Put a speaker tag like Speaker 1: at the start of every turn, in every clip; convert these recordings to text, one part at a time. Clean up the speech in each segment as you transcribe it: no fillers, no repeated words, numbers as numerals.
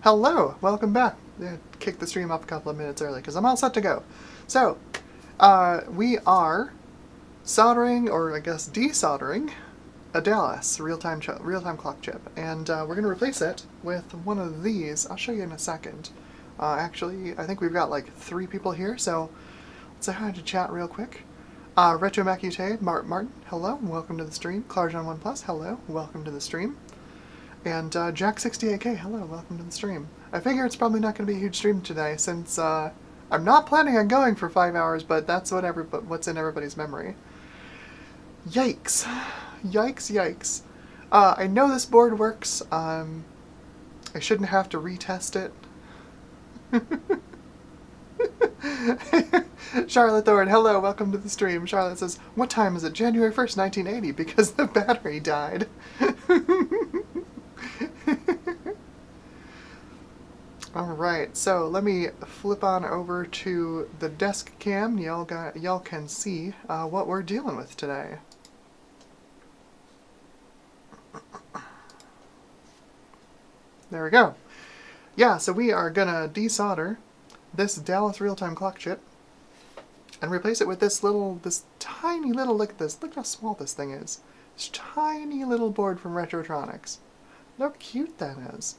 Speaker 1: Hello, welcome back. Kick the stream up a couple of minutes early because I'm all set to go. So, we are soldering, or I guess desoldering, a Dallas real-time clock chip, and we're going to replace it with one of these. I'll show you in a second. Actually, I think we've got like 3 people here, so let's say hi to chat real quick. Retro Macute, Martin, hello, welcome to the stream. Clarjon1 Plus, hello, welcome to the stream. And Jack68K, hello, welcome to the stream. I figure it's probably not going to be a huge stream today since I'm not planning on going for 5 hours, but that's what's in everybody's memory. Yikes. Yikes, yikes. I know this board works. I shouldn't have to retest it. Charlotte Thorne, hello, welcome to the stream. Charlotte says, what time is it? January 1st, 1980, because the battery died. Alright, so let me flip on over to the desk cam. Y'all can see what we're dealing with today. There we go. Yeah, so we are gonna desolder this Dallas real-time clock chip and replace it with this tiny little, look how small this thing is. This tiny little board from Retrotronics. Look how cute that is.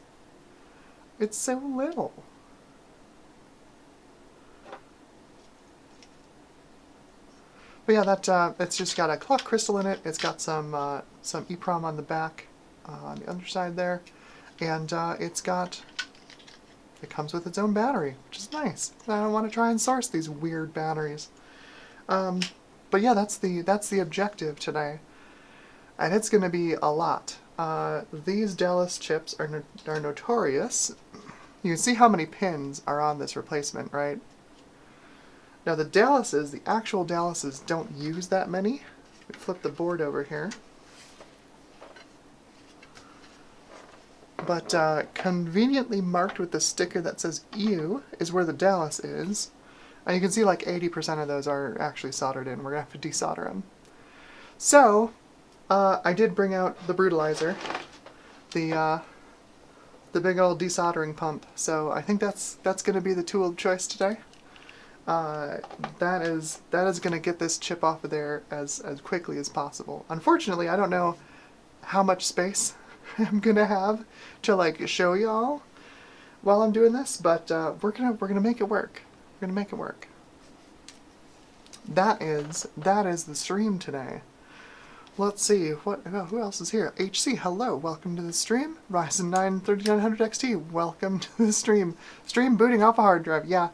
Speaker 1: It's so little. But yeah, it's just got a clock crystal in it. It's got some EEPROM on the back, on the underside there, and it comes with its own battery, which is nice. I don't want to try and source these weird batteries. But yeah, that's the objective today, and it's going to be a lot. These Dallas chips are notorious. You can see how many pins are on this replacement, right? Now the actual Dallases don't use that many. Let me flip the board over here. But conveniently marked with the sticker that says EU is where the Dallas is. And you can see like 80% of those are actually soldered in. We're going to have to desolder them. So, I did bring out the brutalizer, the big old desoldering pump. So I think that's going to be the tool of choice today. That is going to get this chip off of there as quickly as possible. Unfortunately, I don't know how much space I'm going to have to like show y'all while I'm doing this, but we're gonna make it work. We're gonna make it work. That is the stream today. Let's see, who else is here? HC, hello, welcome to the stream. Ryzen 9 3900 XT, welcome to the stream. Stream booting off a hard drive, yeah.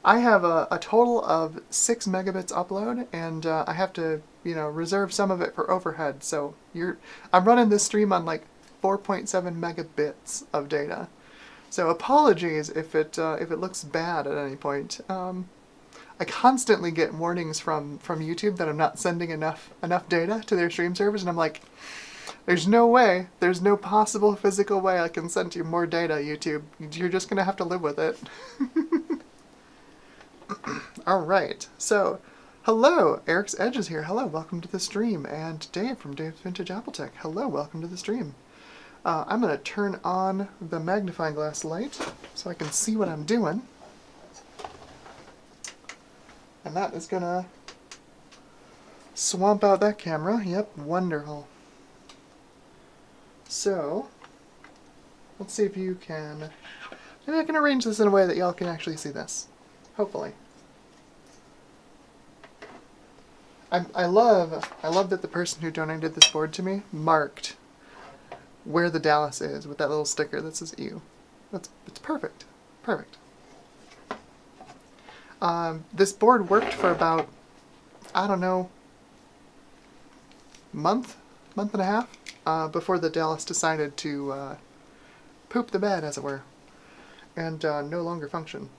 Speaker 1: I have a total of 6 megabits upload, and I have to, reserve some of it for overhead, so I'm running this stream on like 4.7 megabits of data. So apologies if it looks bad at any point. I constantly get warnings from YouTube that I'm not sending enough data to their stream servers, and I'm like, there's no way, there's no possible physical way I can send you more data, YouTube. You're just gonna have to live with it. Alright, so, hello, Eric's Edge is here. Hello, welcome to the stream. And Dave from Dave's Vintage Apple Tech. Hello, welcome to the stream. I'm gonna turn on the magnifying glass light so I can see what I'm doing. And that is gonna swamp out that camera. Yep, wonderful. So, let's see if you can... Maybe I can arrange this in a way that y'all can actually see this. Hopefully. I love that the person who donated this board to me marked where the Dallas is with that little sticker that says EU. It's perfect. Perfect. This board worked for about, I don't know, month and a half before the Dallas decided to poop the bed, as it were, and no longer function.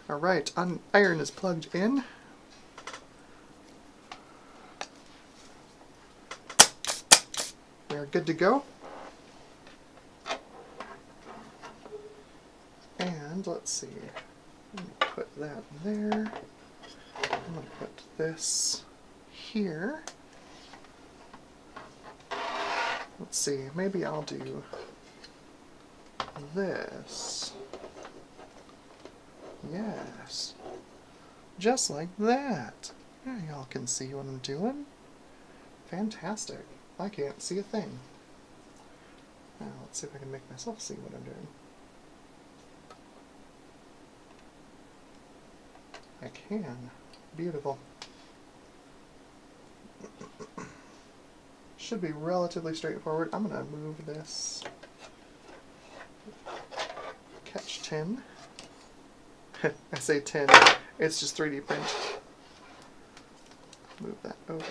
Speaker 1: Alright, iron is plugged in. We are good to go. And let's see. I'm going to put that there. I'm going to put this here. let's see, maybe I'll do this. Yes. Just like that. Now y'all can see what I'm doing. Fantastic. I can't see a thing. Now, let's see if I can make myself see what I'm doing. I can. Beautiful. Should be relatively straightforward. I'm going to move this catch tin. I say tin, it's just 3D print. Move that over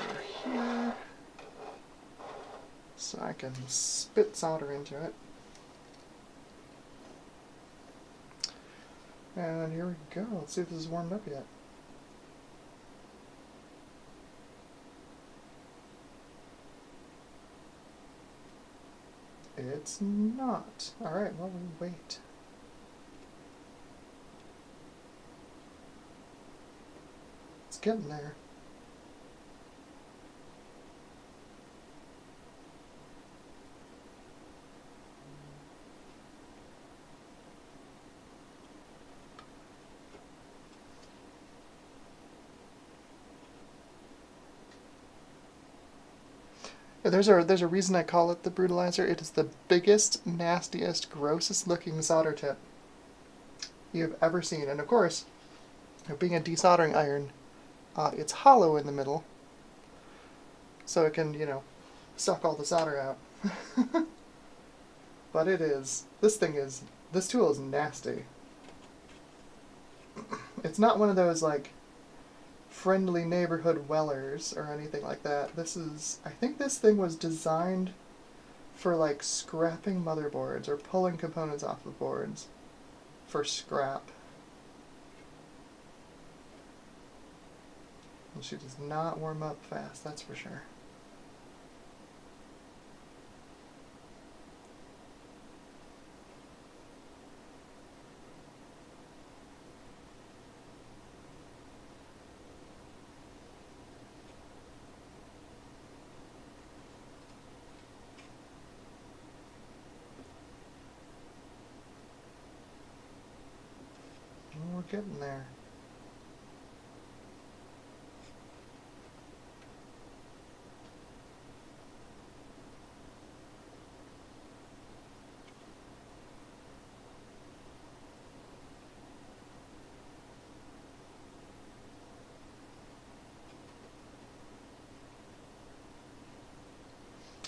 Speaker 1: here so I can spit solder into it. And here we go. Let's see if this is warmed up yet. It's not. Alright, well, we wait. It's getting there. There's a reason I call it the brutalizer. It is the biggest, nastiest, grossest looking solder tip you've ever seen. And of course, being a desoldering iron, it's hollow in the middle, so it can, you know, suck all the solder out. But this tool is nasty. It's not one of those, like, friendly neighborhood wellers or anything like that. I think this thing was designed for, like, scrapping motherboards or pulling components off of boards for scrap. And she does not warm up fast, that's for sure. We're getting there.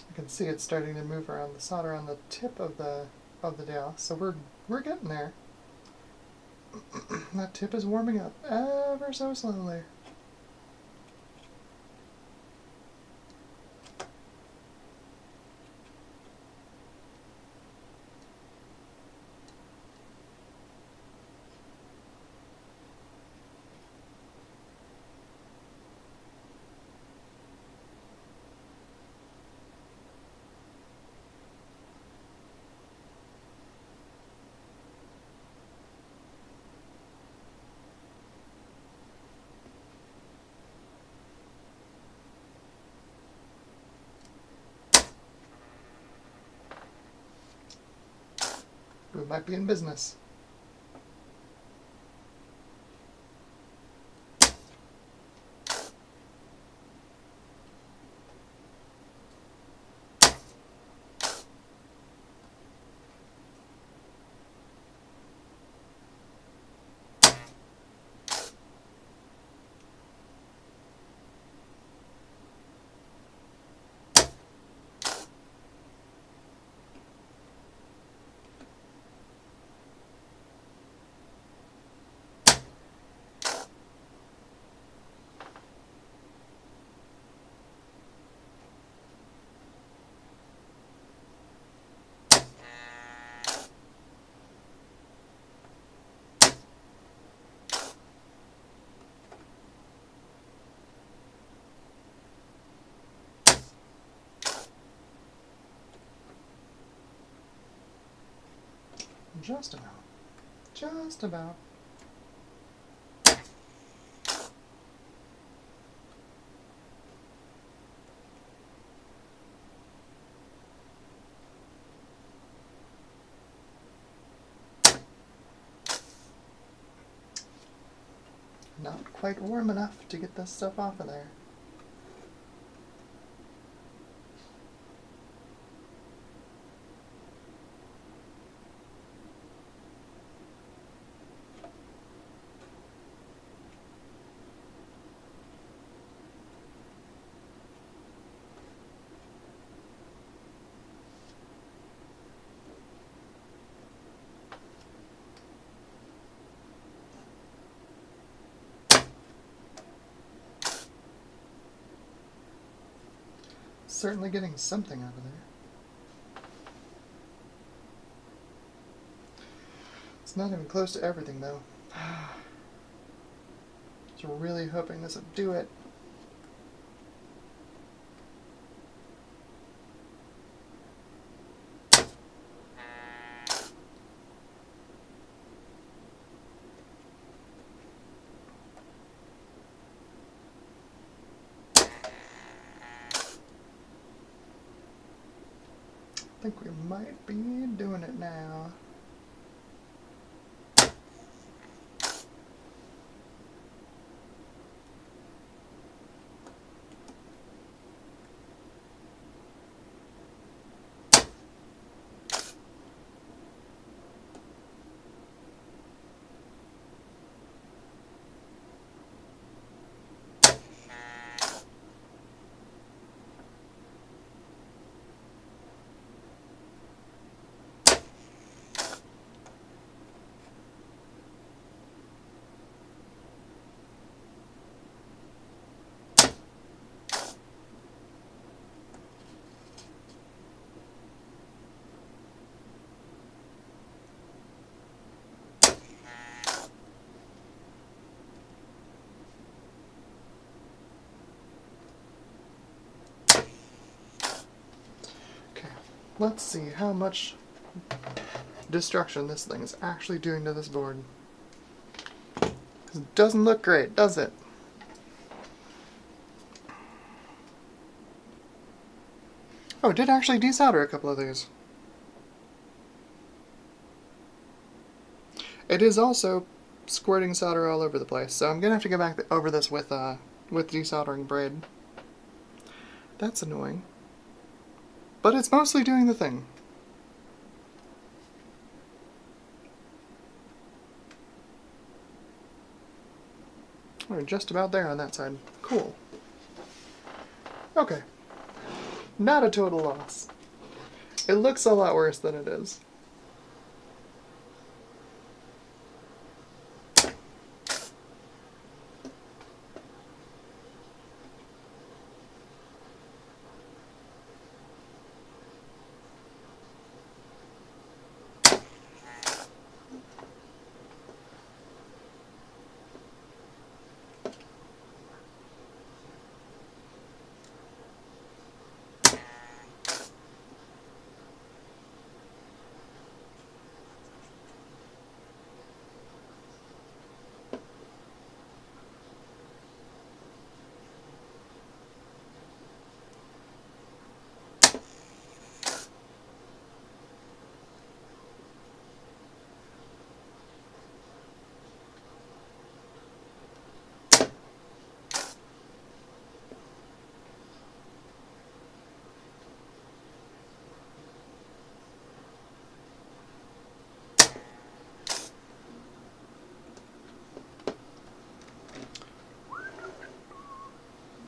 Speaker 1: I can see it starting to move around the solder on the tip of the dowel, so we're getting there. That tip is warming up ever so slowly. We might be in business. Just about. Just about. not quite warm enough to get this stuff off of there. Certainly getting something out of there. It's not even close to everything, though. So really hoping this would do it. I think we might be doing it now. Let's see how much destruction this thing is actually doing to this board. It doesn't look great, does it? Oh, it did actually desolder a couple of these. It is also squirting solder all over the place, so I'm gonna have to go back over this with desoldering braid. That's annoying. But it's mostly doing the thing. We're just about there on that side. Cool. Okay. Not a total loss. It looks a lot worse than it is.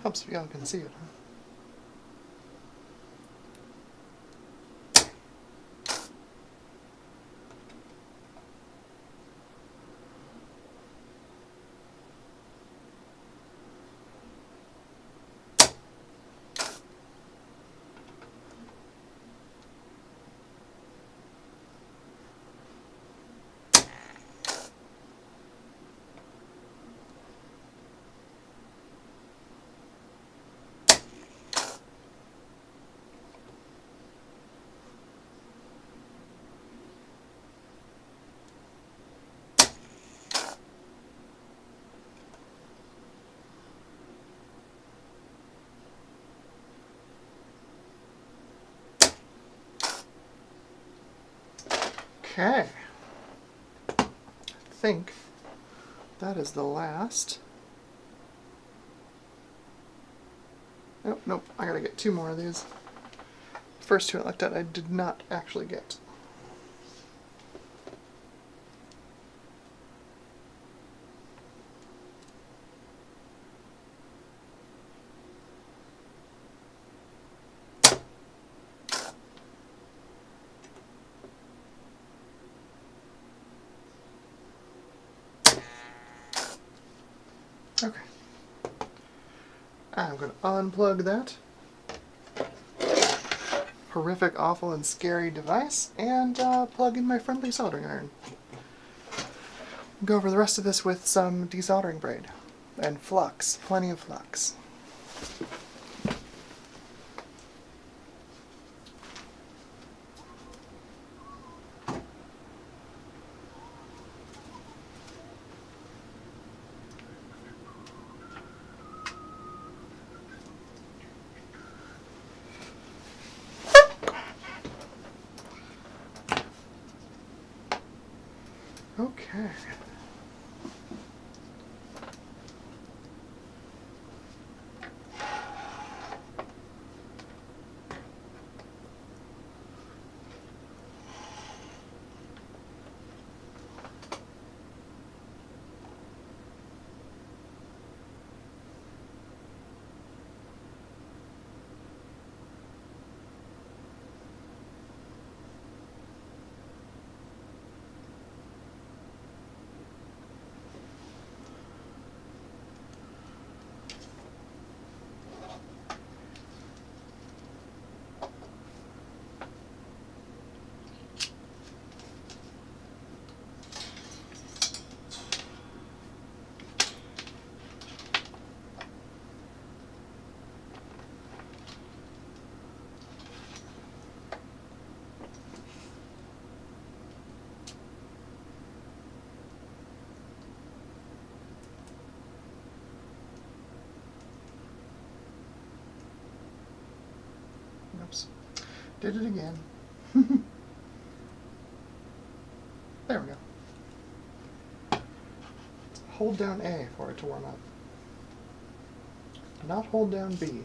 Speaker 1: Helps if y'all can see it, huh? Okay. I think That is the last. Oh, nope, I gotta get 2 more of these. The first 2 I looked at I did not actually get. Okay. I'm going to unplug that horrific, awful, and scary device and plug in my friendly soldering iron. Go over the rest of this with some desoldering braid and flux, plenty of flux. Okay. Oops. Did it again. There we go. Hold down A for it to warm up. Not hold down B.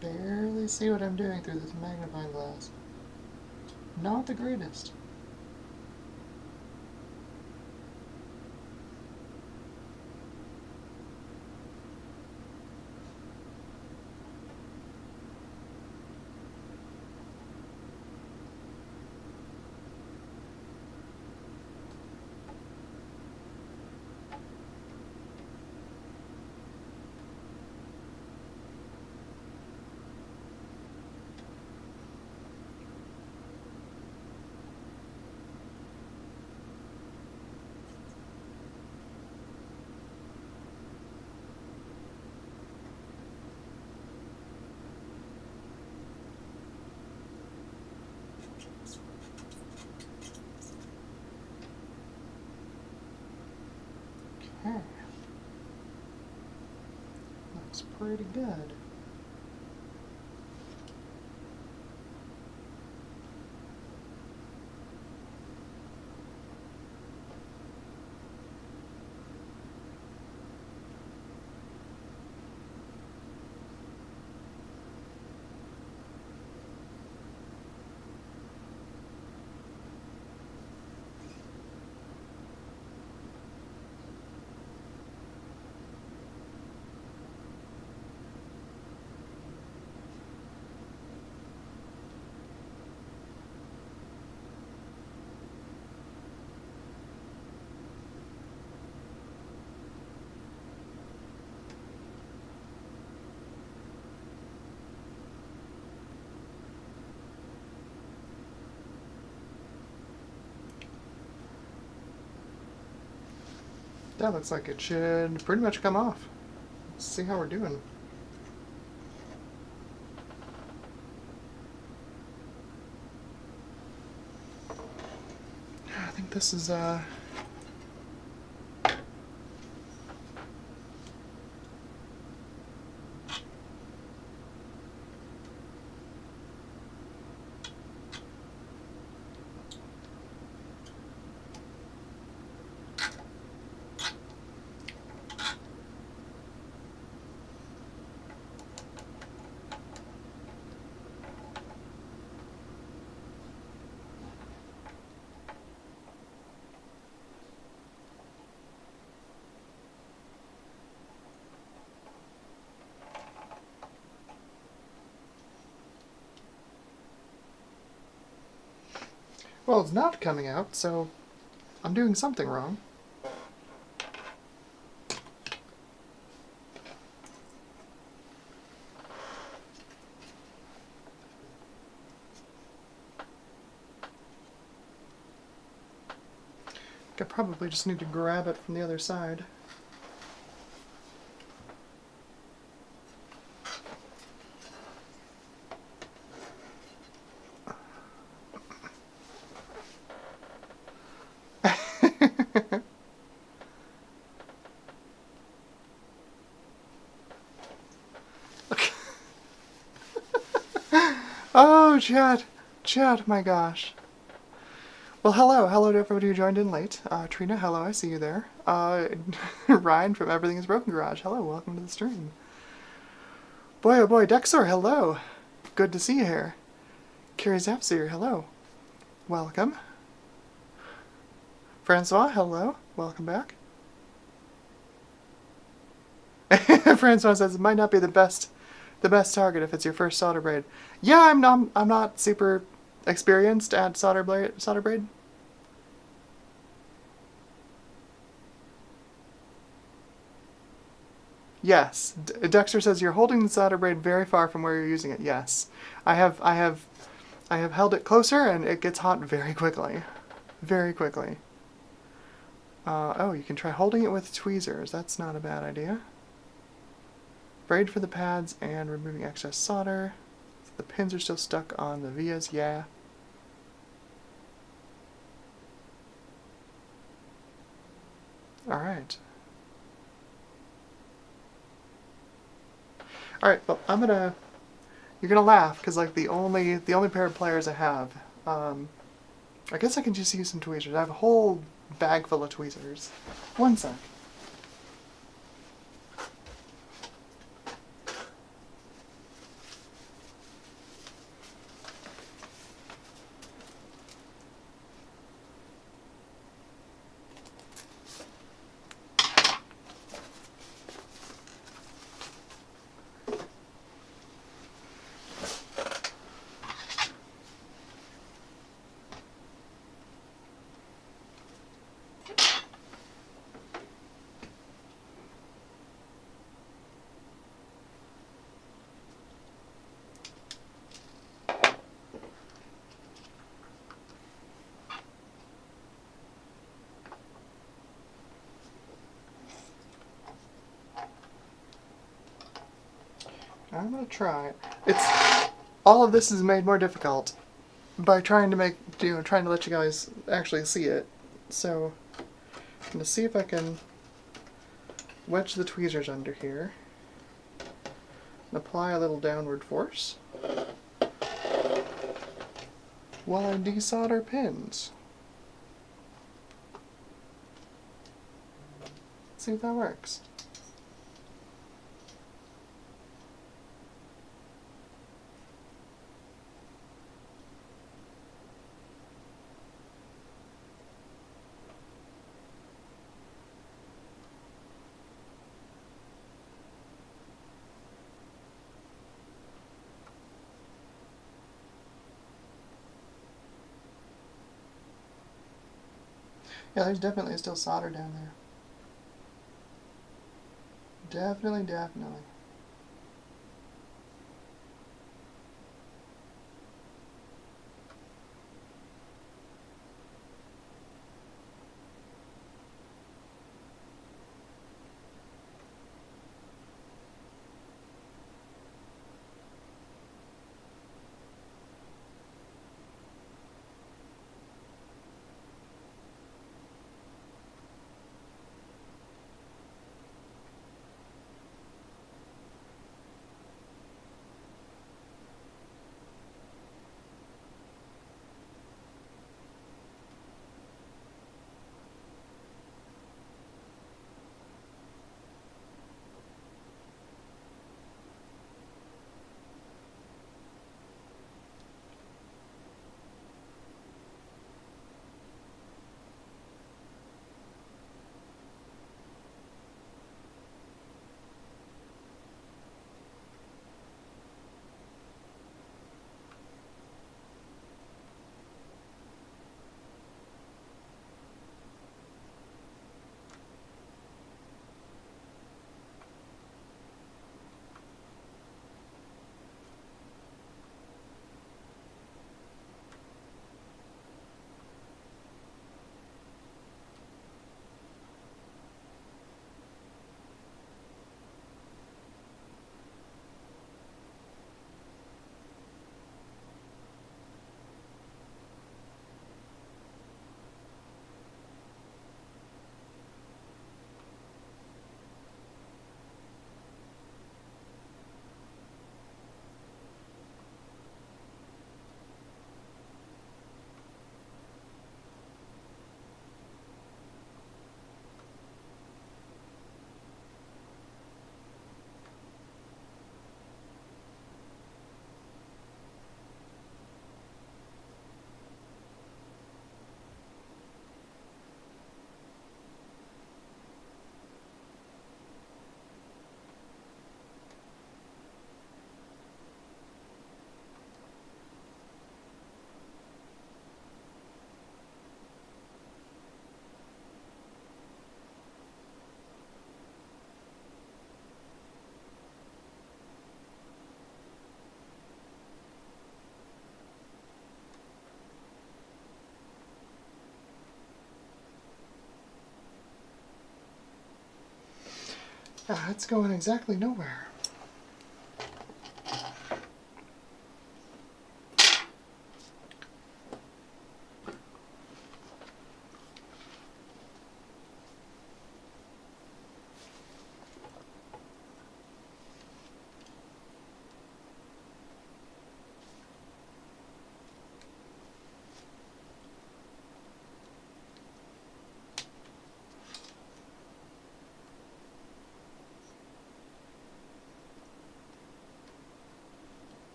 Speaker 1: Barely see what I'm doing through this magnifying glass. Not the greatest. Okay. Looks pretty good. That looks like it should pretty much come off. Let's see how we're doing. I think this is well, it's not coming out, so I'm doing something wrong. I probably just need to grab it from the other side. Oh, Chad, my gosh. Well, hello to everybody who joined in late. Trina, hello, I see you there. Ryan from Everything is Broken Garage, hello, welcome to the stream. Boy, oh boy, Dexter, hello. Good to see you here. Carrie Zapsir, hello. Welcome. Francois, hello, welcome back. Francois says it might not be the best target if it's your first solder braid. Yeah, I'm not super experienced at solder braid. Yes, Dexter says you're holding the solder braid very far from where you're using it. Yes, I have held it closer and it gets hot very quickly, very quickly. Oh, you can try holding it with tweezers. That's not a bad idea. Braid for the pads and removing excess solder. The pins are still stuck on the vias, yeah. Alright. Alright, well, you're gonna laugh, because like the only pair of pliers I have, I guess I can just use some tweezers. I have a whole bag full of tweezers. One sec. I'm gonna try. All of this is made more difficult by trying to trying to let you guys actually see it. So I'm gonna see if I can wedge the tweezers under here and apply a little downward force while I desolder pins. Let's see if that works. Yeah, there's definitely still solder down there. Definitely. Ah, it's going exactly nowhere.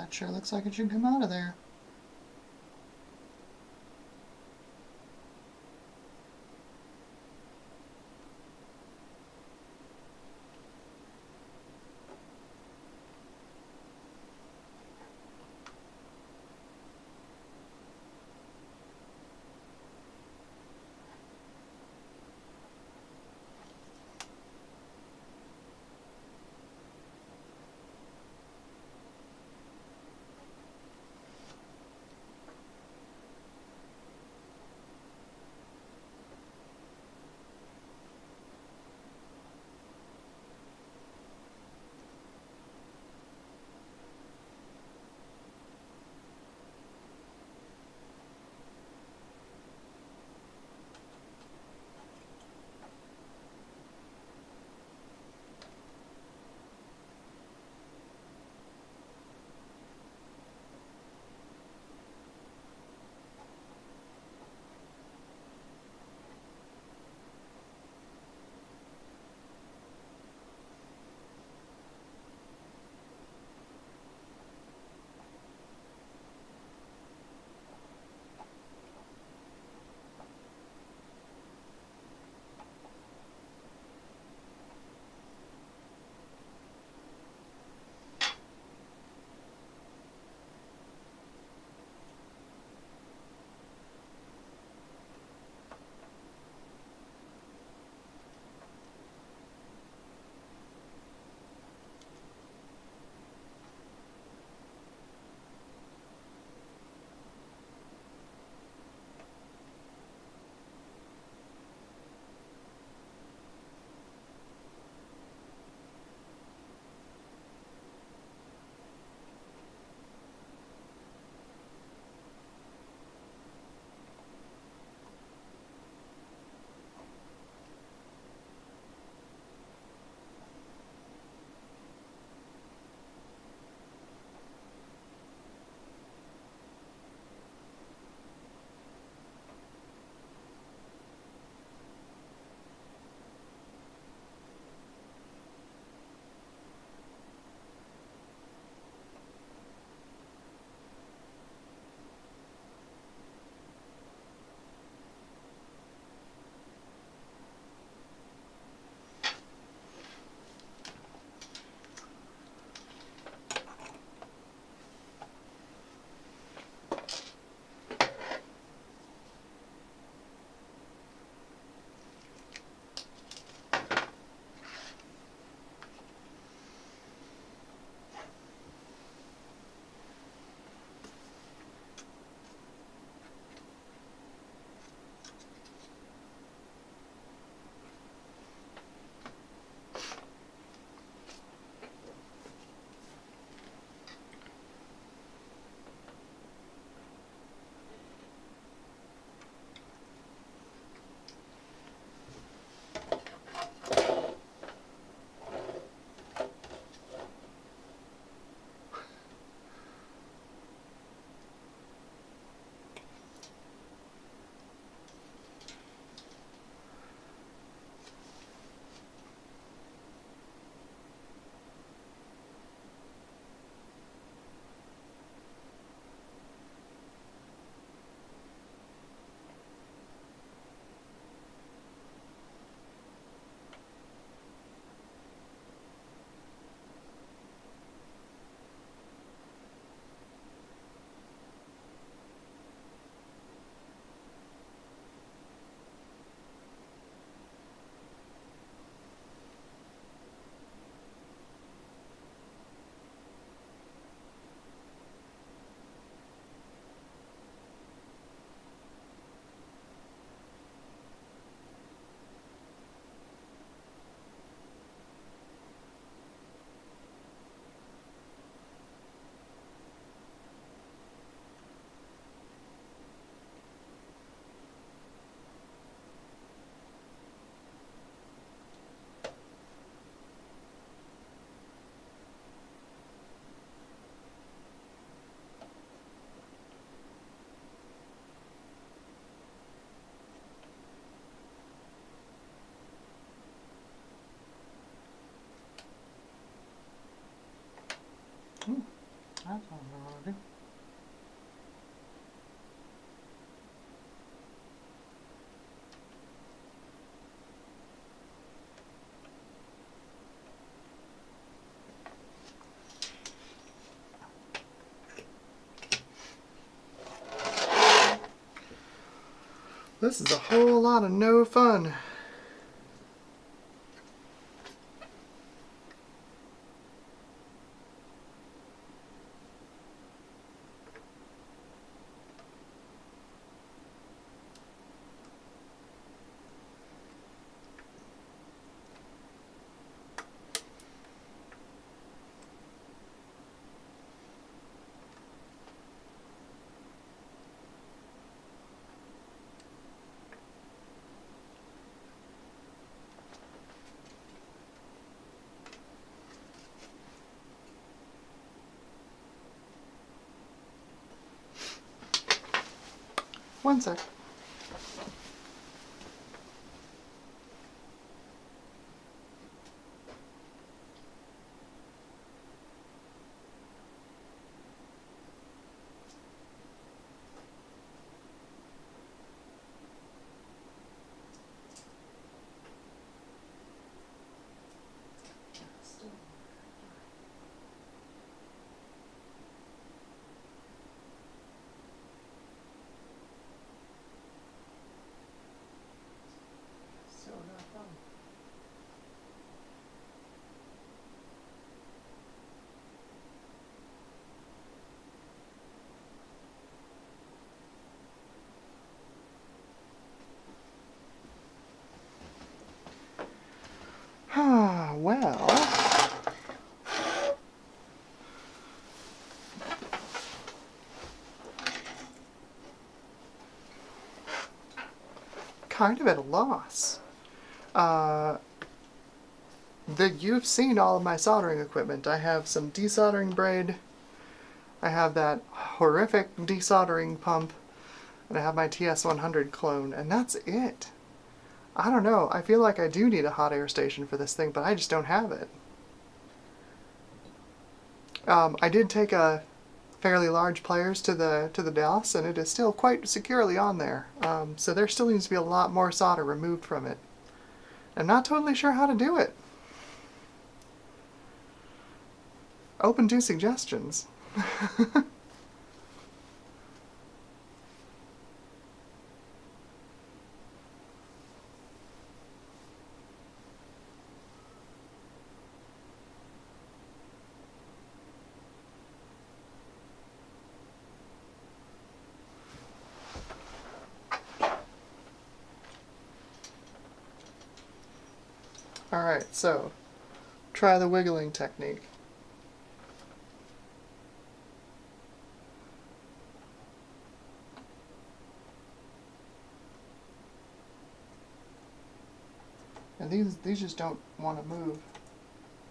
Speaker 1: that sure looks like it should come out of there. That's what I want to do. This is a whole lot of no fun. One sec. Well, kind of at a loss. You've seen all of my soldering equipment. I have some desoldering braid, I have that horrific desoldering pump, and I have my TS100 clone, and that's it. I don't know, I feel like I do need a hot air station for this thing, but I just don't have it. I did take a fairly large pliers to the Dallas, and it is still quite securely on there. So there still needs to be a lot more solder removed from it. I'm not totally sure how to do it. Open to suggestions. Alright, so try the wiggling technique. And these just don't want to move.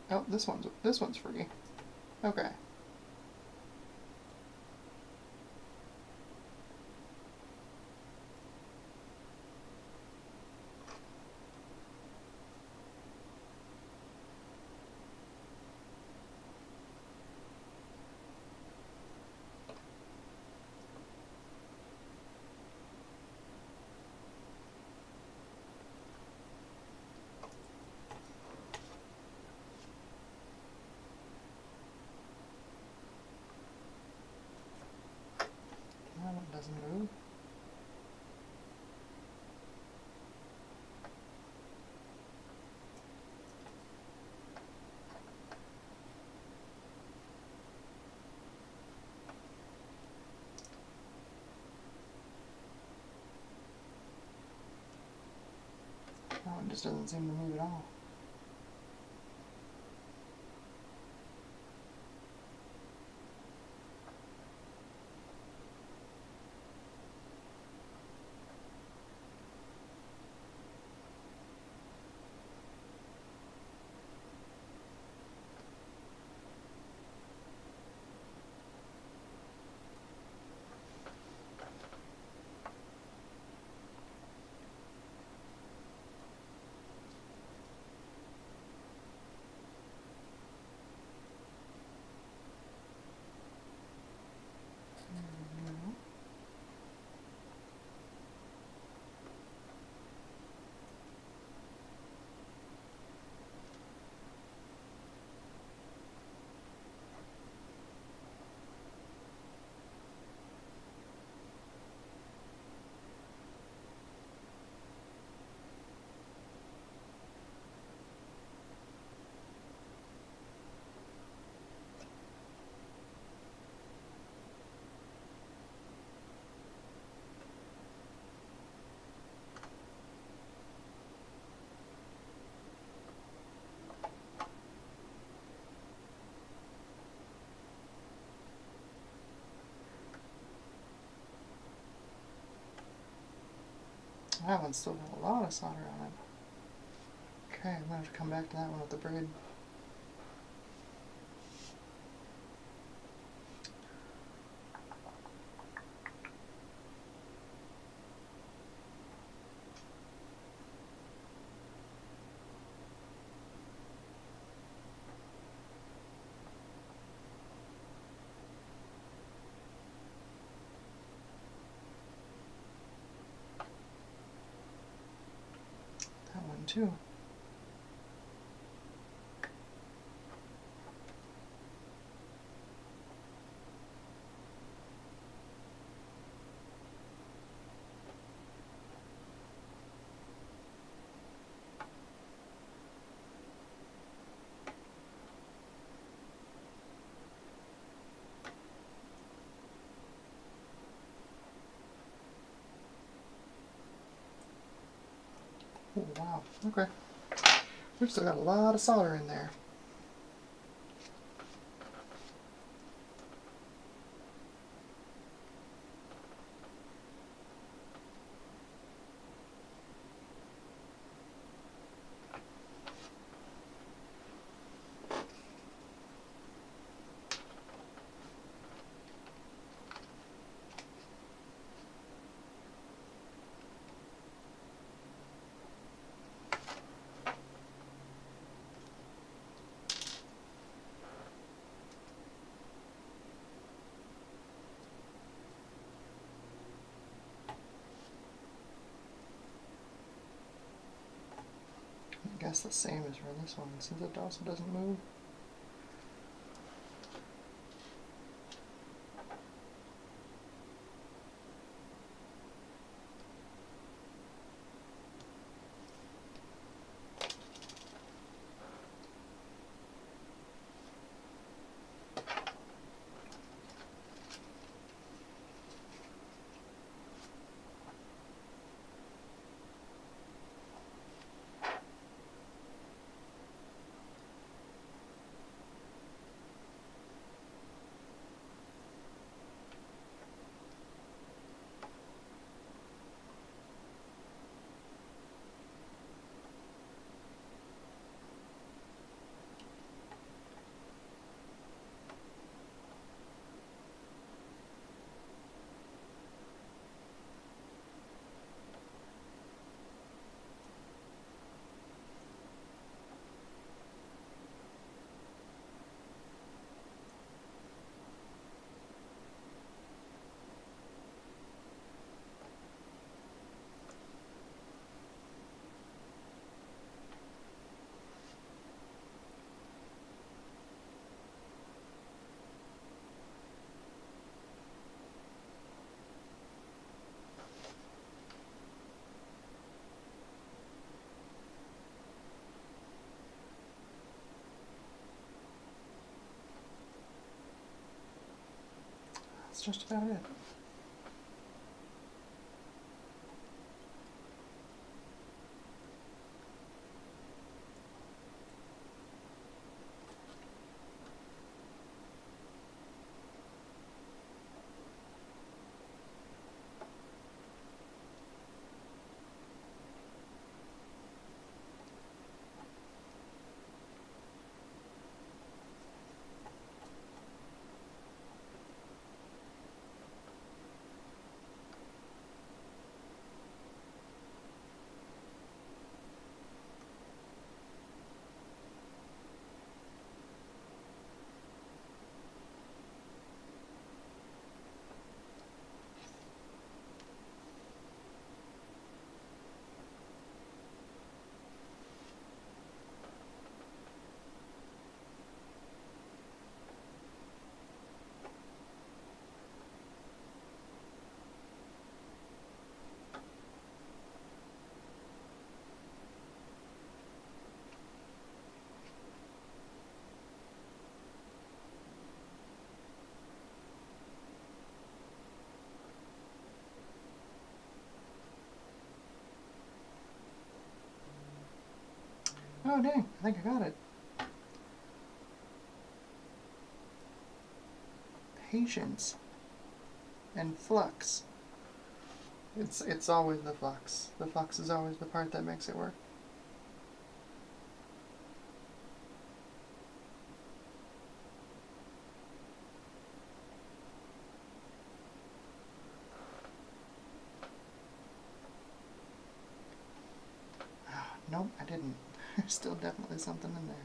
Speaker 1: Oh, this one's free. Okay. That one doesn't move. That one just doesn't seem to move at all. That one's still got a lot of solder on it. Okay, I'm going to have to come back to that one with the braid. That one too. Oh, wow. Okay. We've still got a lot of solder in there. I guess the same as for this one, since it also doesn't move. That's just about it. Oh dang, I think I got it. Patience and flux. It's always the flux. The flux is always the part that makes it work. Nope, I didn't. There's still definitely something in there.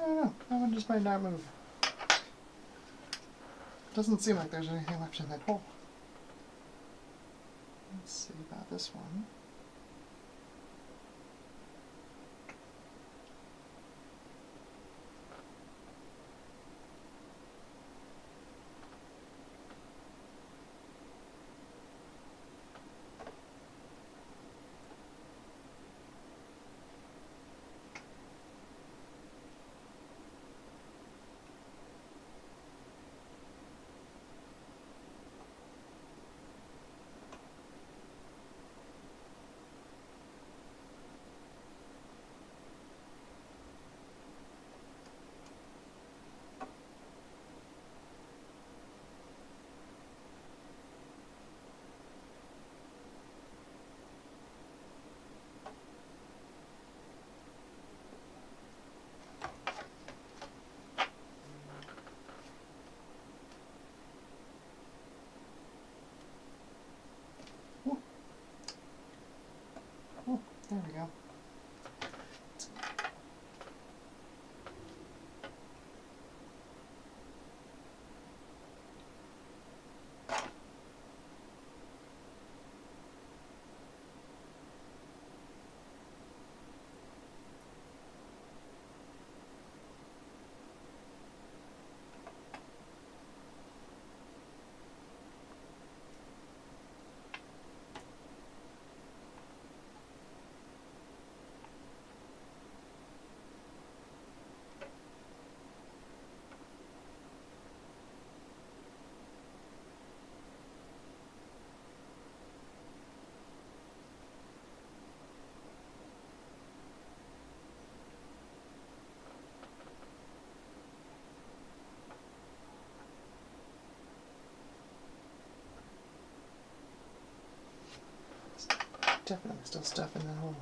Speaker 1: I don't know. That one just might not move. Doesn't seem like there's anything left in that hole. Let's see about this one. Oh, there we go. Definitely still stuff in that hole.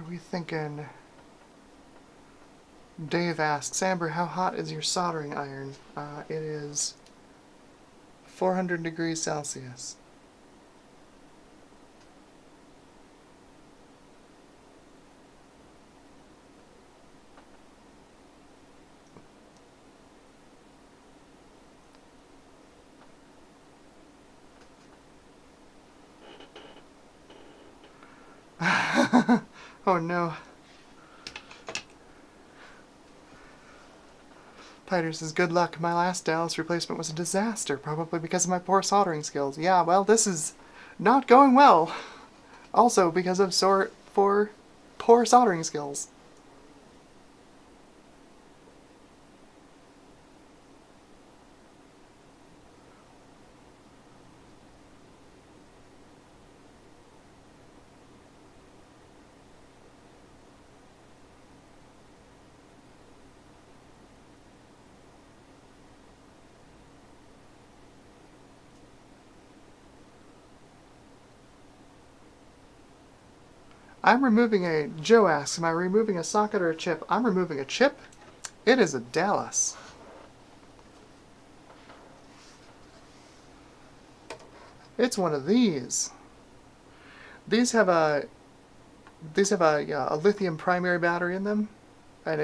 Speaker 1: are we thinking? Dave asks, Amber, how hot is your soldering iron? It is 400 degrees Celsius. Oh no. Piter says, good luck. My last Dallas replacement was a disaster, probably because of my poor soldering skills. Yeah, well, this is not going well. Also because of poor soldering skills. Joe asks, am I removing a socket or a chip? I'm removing a chip. It is a Dallas. It's one of these. These have a lithium primary battery in them, and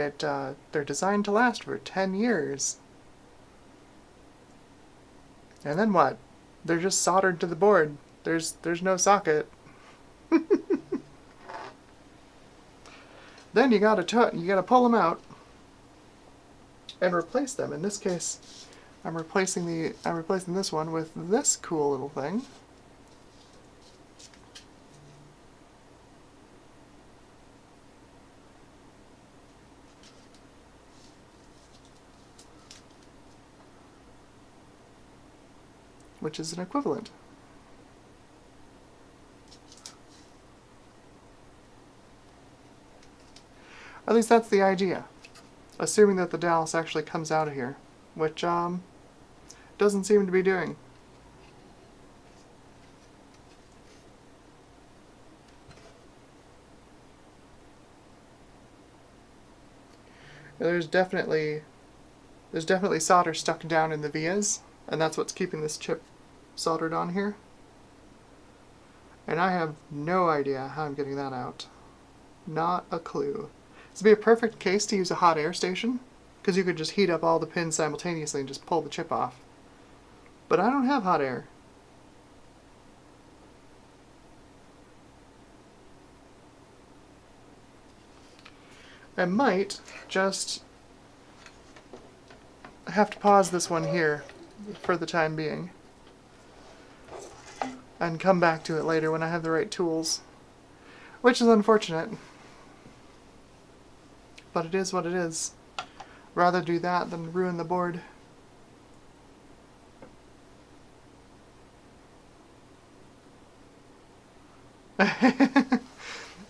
Speaker 1: they're designed to last for 10 years. And then what? They're just soldered to the board. There's no socket. Then you gotta pull them out and replace them. In this case, I'm replacing this one with this cool little thing. Which is an equivalent. At least that's the idea. Assuming that the Dallas actually comes out of here, which doesn't seem to be doing. There's definitely solder stuck down in the vias, and that's what's keeping this chip soldered on here. And I have no idea how I'm getting that out. Not a clue. This would be a perfect case to use a hot air station, because you could just heat up all the pins simultaneously and just pull the chip off. But I don't have hot air. I might just have to pause this one here for the time being and come back to it later when I have the right tools, which is unfortunate. But it is what it is. Rather do that than ruin the board.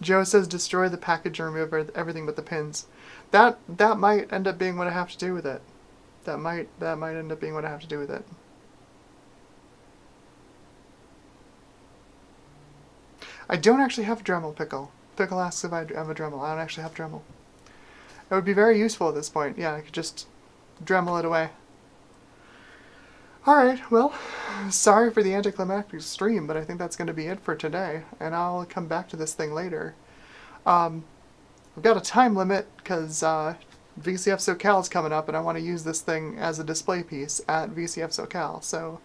Speaker 1: Joe says destroy the package and remove everything but the pins. That might end up being what I have to do with it. That might end up being what I have to do with it. I don't actually have Dremel, Pickle. Pickle asks if I have a Dremel. I don't actually have Dremel. It would be very useful at this point. Yeah, I could just Dremel it away. Alright, well, sorry for the anticlimactic stream, but I think that's going to be it for today, and I'll come back to this thing later. I've got a time limit, because VCF SoCal is coming up, and I want to use this thing as a display piece at VCF SoCal, so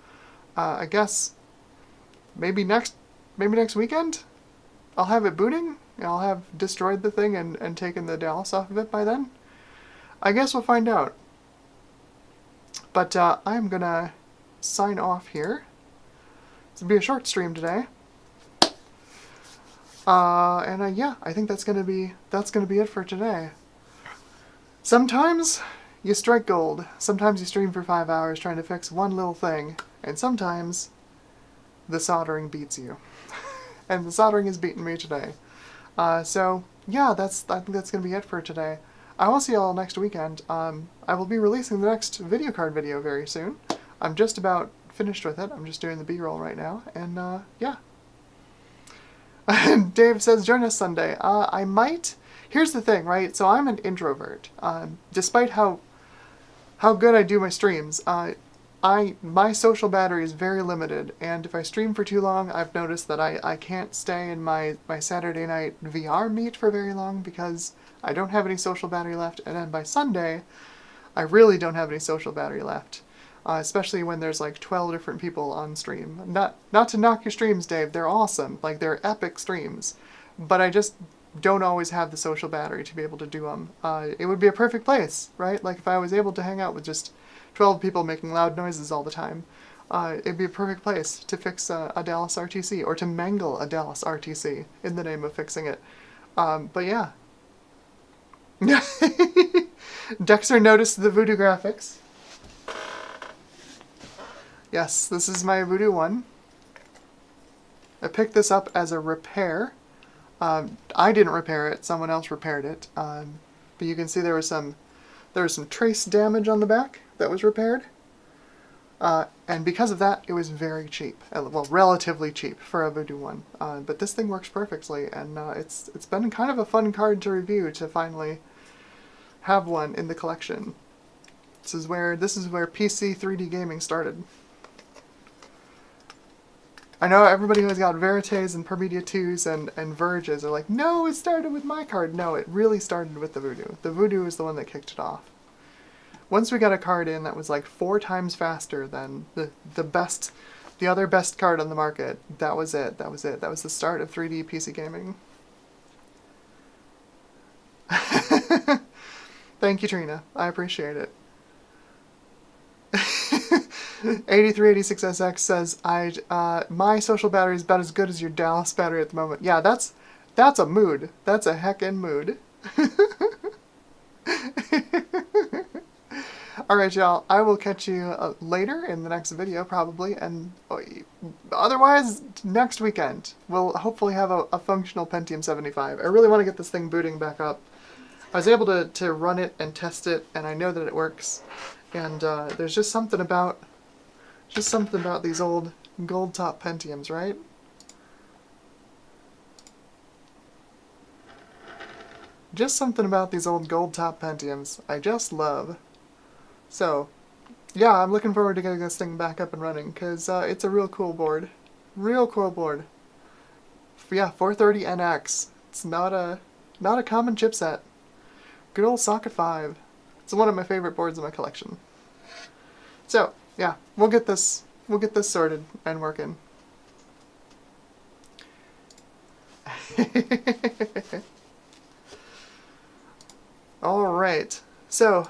Speaker 1: I guess maybe next weekend I'll have it booting. I'll have destroyed the thing and taken the Dallas off of it by then. I guess we'll find out. But I'm gonna sign off here. It's gonna be a short stream today. Yeah, I think that's gonna be it for today. Sometimes you strike gold. Sometimes you stream for 5 hours trying to fix one little thing, and sometimes the soldering beats you. And the soldering has beaten me today. So yeah, I think that's gonna be it for today. I will see you all next weekend. I will be releasing the next video card video very soon. I'm just about finished with it. I'm just doing the B-roll right now, and yeah. Dave says, join us Sunday. I might. Here's the thing, right? So I'm an introvert. Despite how good I do my streams, my social battery is very limited, and if I stream for too long, I've noticed that I can't stay in my Saturday night VR meet for very long because I don't have any social battery left, and then by Sunday, I really don't have any social battery left. Especially when there's like 12 different people on stream. Not to knock your streams, Dave, they're awesome. Like, they're epic streams. But I just don't always have the social battery to be able to do them. It would be a perfect place, right? Like, if I was able to hang out with just 12 people making loud noises all the time, it'd be a perfect place to fix a Dallas RTC, or to mangle a Dallas RTC in the name of fixing it. But yeah. Dexter noticed the voodoo graphics. Yes, this is my Voodoo 1. I picked this up as a repair. I didn't repair it, someone else repaired it. But you can see there was some trace damage on the back that was repaired. And because of that, it was very cheap. Well, relatively cheap for a Voodoo 1. But this thing works perfectly, and it's been kind of a fun card to review to finally have one in the collection. This is where PC 3D gaming started. I know everybody who's got Verites and Permedia 2s and Verges are like, no, it started with my card. No, it really started with the Voodoo. The Voodoo is the one that kicked it off. Once we got a card in that was like 4 times faster than the other best card on the market, that was it. That was the start of 3D PC gaming. Thank you, Trina. I appreciate it. 8386SX says, my social battery is about as good as your Dallas battery at the moment. Yeah, that's a mood. That's a heckin' mood. Alright, y'all. I will catch you later in the next video, probably, and otherwise, next weekend. We'll hopefully have a functional Pentium 75. I really want to get this thing booting back up. I was able to run it and test it, and I know that it works. And there's just something about these old gold top Pentiums, right? Just something about these old gold top Pentiums I just love. So, yeah, I'm looking forward to getting this thing back up and running, because it's a real cool board. Real cool board. Yeah, 430NX. It's not a common chipset. Good old socket 5. It's one of my favorite boards in my collection. So, yeah, we'll get this sorted and working. Alright. So,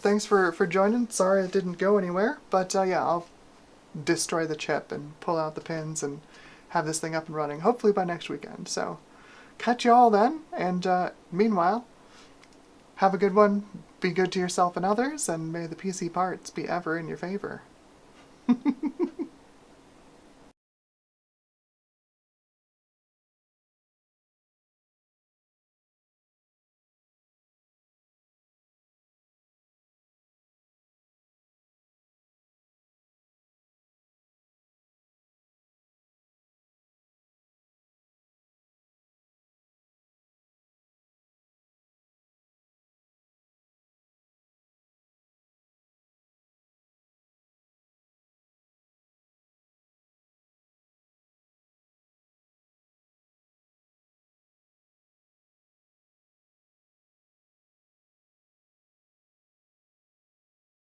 Speaker 1: thanks for joining. Sorry it didn't go anywhere, but yeah, I'll destroy the chip and pull out the pins and have this thing up and running, hopefully by next weekend. So, catch you all then, and meanwhile, have a good one, be good to yourself and others, and may the PC parts be ever in your favor.